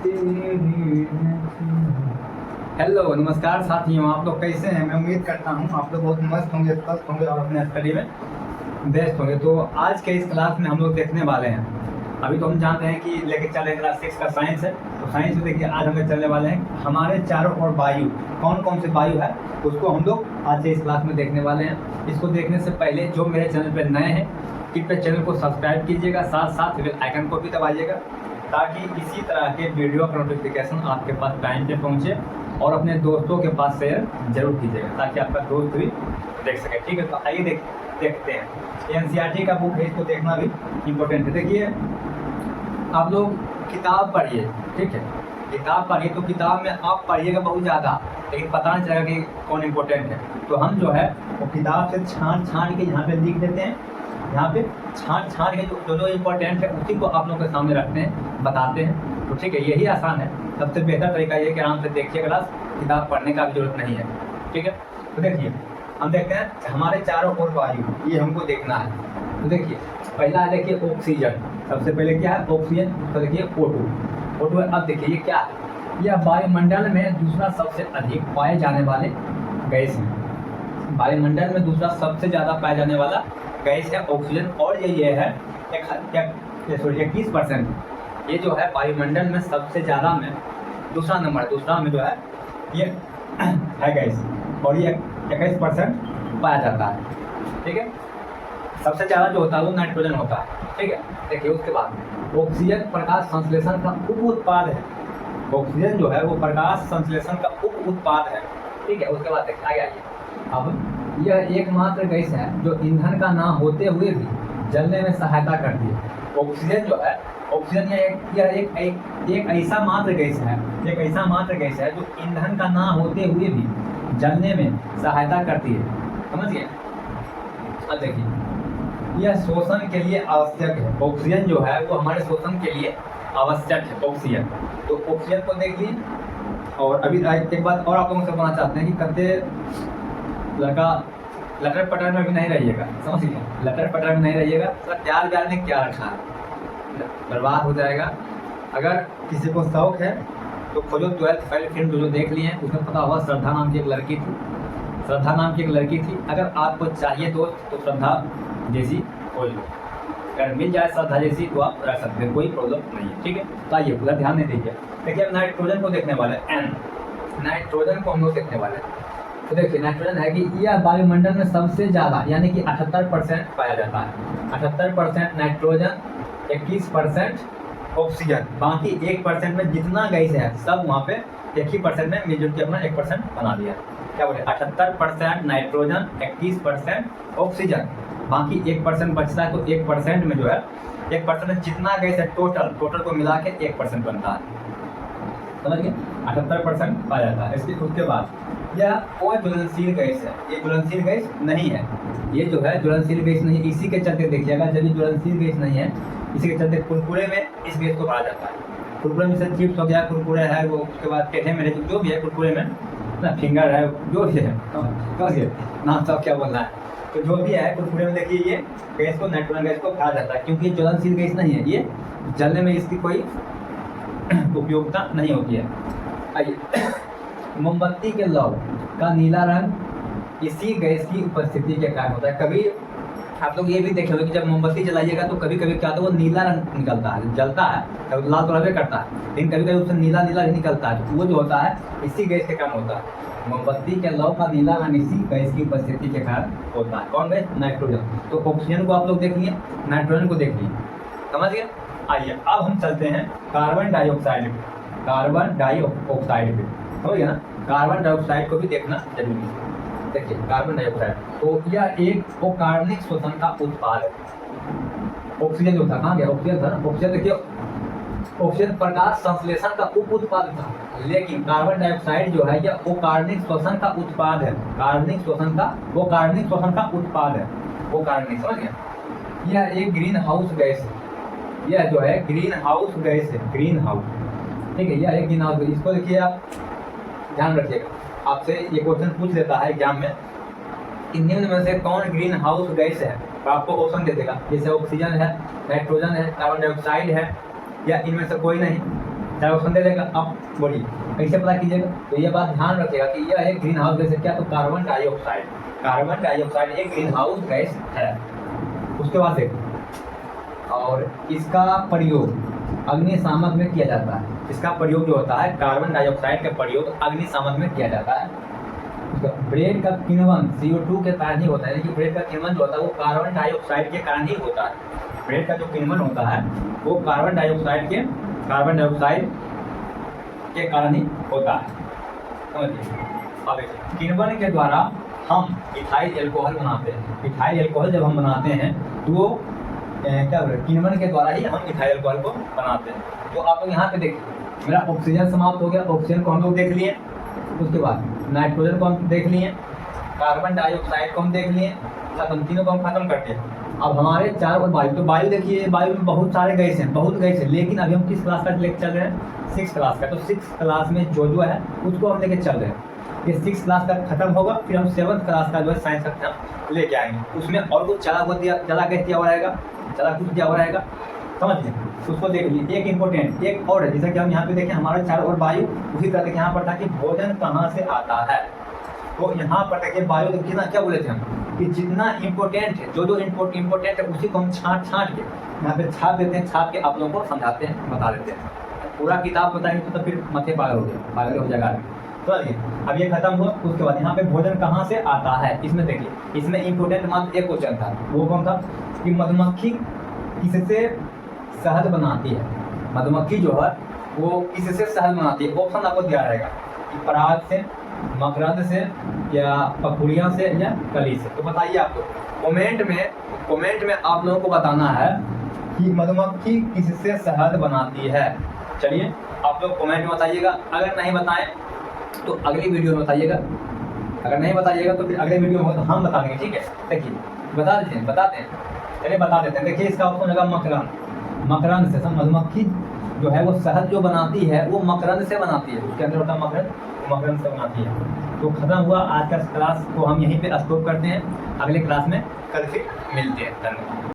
Hello नमस्कार साथियों, आप लोग कैसे हैं? मैं उम्मीद करता हूं आप लोग बहुत मस्त होंगे, स्वस्थ होंगे और अपने स्टडी में बेस्ट होंगे। तो आज के इस क्लास में हम लोग देखने वाले हैं, अभी तो हम जानते हैं कि लेके चल रहे क्लास 6 का साइंस है। तो साइंस में देखिए आज हमें चलने वाले हैं हमारे चारों ओर वायु, कौन कौन से वायु है उसको हम लोग आज के इस क्लास में देखने वाले हैं। इसको देखने से पहले जो मेरे चैनल पर नए हैं कृपया चैनल को सब्सक्राइब कीजिएगा, साथ साथ बेल आइकन को भी दबाइएगा ताकि इसी तरह के वीडियो का नोटिफिकेशन आपके पास टाइम पे पहुंचे, और अपने दोस्तों के पास शेयर जरूर कीजिएगा ताकि आपका दोस्त भी देख सके। ठीक है, तो आइए देखते हैं। एनसीईआरटी का बुक है, इसको देखना भी इम्पोर्टेंट है। देखिए आप लोग किताब पढ़िए, ठीक है, किताब पढ़िए तो किताब में आप पढ़िएगा बहुत ज़्यादा, लेकिन पता नहीं चलेगा कि कौन इम्पोर्टेंट है। तो हम जो है वो किताब से छान के यहाँ पे लिख देते हैं, यहाँ पे छान के जो इम्पोर्टेंट है उसी को आप लोग के सामने रखते हैं, बताते हैं। तो ठीक है, यही आसान है। सबसे बेहतर तरीका ये है कि आराम से देखिए क्लास, किताब पढ़ने का भी जरूरत नहीं है। ठीक है, तो देखिए हम देखते हैं हमारे चारों ओर वायु, ये हमको देखना है। तो देखिए पहला है, देखिए ऑक्सीजन, सबसे पहले क्या है ऑक्सीजन, तो देखिए O2। अब देखिए ये क्या है, यह वायुमंडल में दूसरा सबसे अधिक पाए जाने वाले गैस है। वायुमंडल में दूसरा सबसे ज़्यादा पाया जाने वाला गैस है ऑक्सीजन, और ये है 21%। ये जो है वायुमंडल में सबसे ज़्यादा में दूसरा में जो है ये है गैस, और ये 21% पाया जाता है। ठीक है, सबसे ज़्यादा जो होता है वो नाइट्रोजन होता है। ठीक है, देखिए उसके बाद ऑक्सीजन प्रकाश संश्लेषण का उप उत्पाद है। ऑक्सीजन जो है वो प्रकाश संश्लेषण का उप उत्पाद है। ठीक है, उसके बाद देखिए आगे आइए। अब यह एकमात्र गैस है जो ईंधन का ना होते हुए भी जलने में सहायता करती है। ऑक्सीजन जो है, ऑक्सीजन एक ऐसा मात्र गैस है जो ईंधन का ना होते हुए भी जलने में सहायता करती है। समझिए, अब देखिए यह शोषण के लिए आवश्यक है। ऑक्सीजन जो है वो हमारे शोषण के लिए आवश्यक है ऑक्सीजन। तो ऑक्सीजन को देख लीजिए। और अभी एक बात और आप लोगों से बताना चाहते हैं कि कते लड़का लटर पटर में भी नहीं रहिएगा, समझिए, लटर पटर में नहीं रहिएगा। तो प्यार व्यार में क्या रखा है, बर्बाद हो जाएगा। अगर किसी को शौक है तो खोजो 12th फेल फिल्म जो देख लिए हैं, उसमें पता होगा श्रद्धा नाम की एक लड़की थी। अगर आपको चाहिए दोस्त तो श्रद्धा जैसी खोज लो, अगर मिल जाए श्रद्धा जैसी तो आप रख सकते हैं, कोई प्रॉब्लम नहीं है। ठीक है, तो आइए पूरा ध्यान नहीं दीजिए। देखिए अब नाइट्रोजन को देखने वाले हैं, नाइट्रोजन को हम लोग देखने वाले हैं। तो देखिए नाइट्रोजन है कि यह वायुमंडल में सबसे ज़्यादा यानी कि 78% पाया जाता है। 78% नाइट्रोजन, 21% ऑक्सीजन, बाकी 1% में जितना गैस है सब वहाँ पे 1% में मिलजुल के अपना 1% बना दिया। क्या बोले, 78% नाइट्रोजन, 21% ऑक्सीजन, बाकी 1% बचता है। तो 1% में जो है 1% में जितना गैस है टोटल को मिला के 1% बनता है। समझ गए, 78% पाया जाता है। उसके बाद यह कोई ज्वलनशील गैस है, ये ज्वलनशील गैस नहीं है। ये जो है ज्वलनशील गैस नहीं, इसी के चलते देखिएगा जब ये ज्वलनशील गैस नहीं है, इसी के चलते कुरकुरे में इस गैस को भरा जाता है। कुरकुरे में से चिप्स हो गया, कुरकुरे है वो, उसके बाद पेठे में जो भी है कुरकुरे में ना, फिंगर है, जो भी है नाम सब क्या बोलना है, तो जो भी है कुरकुरे में देखिए ये गैस को, नाइट्रोजन गैस को भरा जाता है, क्योंकि ज्वलनशील गैस नहीं है, ये जलने में इसकी कोई उपयोगिता नहीं होती है। आइए, मोमबत्ती के लौ का नीला रंग इसी गैस की उपस्थिति के कारण होता है। कभी आप लोग ये भी देखे होंगे कि जब मोमबत्ती जलाइएगा तो कभी कभी क्या होता है, वो नीला रंग निकलता है, जलता है, तो लाल तो रहबे करता है, लेकिन कभी कभी उससे नीला भी निकलता है। तो वो जो होता है इसी गैस के कारण होता है। मोमबत्ती के लौ का नीला रंग इसी गैस की उपस्थिति के कारण होता है। कौन गैस? नाइट्रोजन। तो ऑक्सीजन को आप लोग देख लिए, नाइट्रोजन को देख लिए, समझ गए। आइए अब हम चलते हैं कार्बन डाइऑक्साइड पे, हो गया ना। कार्बन डाइऑक्साइड को भी देखना जरूरी है। देखिए कार्बन डाइऑक्साइड, तो यह एक अकार्बनिक श्वसन का उत्पाद है। ऑक्सीजन जो था, कहाँ गया ऑक्सीजन था ना, ऑक्सीजन देखिए, ऑक्सीजन प्रकाश संश्लेषण का उप उत्पाद था, लेकिन कार्बन डाइऑक्साइड जो है यह अकार्बनिक श्वसन का उत्पाद है। कार्बनिक श्वसन का उत्पाद है, वो कार्बनिक, समझ गया। यह एक ग्रीन हाउस गैस है, यह जो है ग्रीन हाउस गैस है, ग्रीन हाउस। ठीक है, यह एक ग्रीन हाउस गैस, इसको देखिए आप ध्यान रखिएगा। आपसे ये क्वेश्चन पूछ लेता है एग्जाम में कि निम्न में से कौन ग्रीन हाउस गैस है, तो आपको ऑप्शन दे देगा, जैसे ऑक्सीजन है, नाइट्रोजन है, कार्बन डाइऑक्साइड है, या इनमें से कोई नहीं। चार ऑप्शन दे देगा। अब बोलिए कैसे पता कीजिएगा? तो ये बात ध्यान रखिएगा कि यह एक ग्रीन हाउस गैस है। क्या? तो कार्बन डाइऑक्साइड, कार्बन डाइऑक्साइड एक ग्रीन हाउस गैस है। उसके बाद से और इसका प्रयोग अग्निशामक में किया जाता है। इसका प्रयोग जो होता है कार्बन डाइऑक्साइड का प्रयोग अग्निशामक में किया जाता है। ब्रेड का किण्वन CO2 के कारण ही होता है, लेकिन ब्रेड का किण्वन जो होता है वो कार्बन डाइऑक्साइड के कारण ही होता है। ब्रेड का जो किण्वन होता है वो कार्बन डाइऑक्साइड के कारण ही होता है। समझिए। अब किण्वन के द्वारा हम इथाइल एल्कोहल बनाते हैं। इथाइल एल्कोहल जब हम बनाते हैं तो वो क्या बोले, किण्वन के द्वारा ही हम इथाइल एल्कोहल को बनाते हैं। तो आप लोग यहाँ पे देखिए, मेरा ऑक्सीजन समाप्त हो गया। ऑक्सीजन को हम लोग देख लिए, उसके बाद नाइट्रोजन को हम देख लिए, कार्बन डाइऑक्साइड को हम देख लिए, सब तीनों को हम खत्म करते हैं। अब हमारे चार और वायु, तो वायु देखिए, वायु में बहुत सारे गैस हैं, बहुत गैस है। लेकिन अभी हम किस क्लास का लेकर चल रहे हैं? 6 क्लास का। तो 6 क्लास में जो है उसको हम लेके चल रहे हैं। ये 6 क्लास का खत्म होगा, फिर हम 7th क्लास का जो है साइंस का हम लेके आएंगे। उसमें और कुछ चला गैस दिया हुआ रहेगा, चला कुछ दिया हुआ रहेगा। समझिए, उसको देख लीजिए। एक इम्पोर्टेंट एक और है, जैसा कि हम यहाँ पे देखें हमारे चार और वायु। उसी तरह देखिए यहाँ पर था कि भोजन कहाँ से आता है। तो यहाँ पर देखिए वायु तो कितना क्या बोले थे हम कि जितना इम्पोर्टेंट है, जो इम्पोर्टेंट है उसी को हम छाँट के यहाँ पे छाप देते हैं। छाप के आप लोगों को समझाते हैं, बता देते हैं। पूरा किताब बताएंगे तो फिर मथे पागल हो जाएगा। तो अब ये खत्म हुआ। उसके बाद यहाँ पे भोजन कहाँ से आता है, इसमें देखिए, इसमें इम्पोर्टेंट मात्र एक क्वेश्चन था। वो कौन था कि मधुमक्खी किससे शहद बनाती है। मधुमक्खी जो है वो किससे शहद बनाती है? ऑप्शन आपको दिया रहेगा कि पराग से, मकरंद से, या पखुड़िया से, या कली से। तो बताइए आप लोग कमेंट में आप लोगों को बताना है कि मधुमक्खी किससे शहद बनाती है। चलिए आप लोग कमेंट में बताइएगा। अगर नहीं बताएं तो अगली वीडियो में बताइएगा। अगर नहीं बताइएगा तो फिर अगले वीडियो में तो हम बता देंगे। ठीक है, देखिए बताते हैं। चलिए बता देते हैं। देखिए इसका ऑप्शन लगा मकरंद से। मधुमक्खी जो है वो शहद जो बनाती है वो मकरंद से बनाती है। उसके अंदर होता है मकरंद से बनाती है। तो खत्म हुआ आज का क्लास को हम यहीं पे स्टॉप करते हैं। अगले क्लास में कल फिर मिलते हैं। धन्यवाद।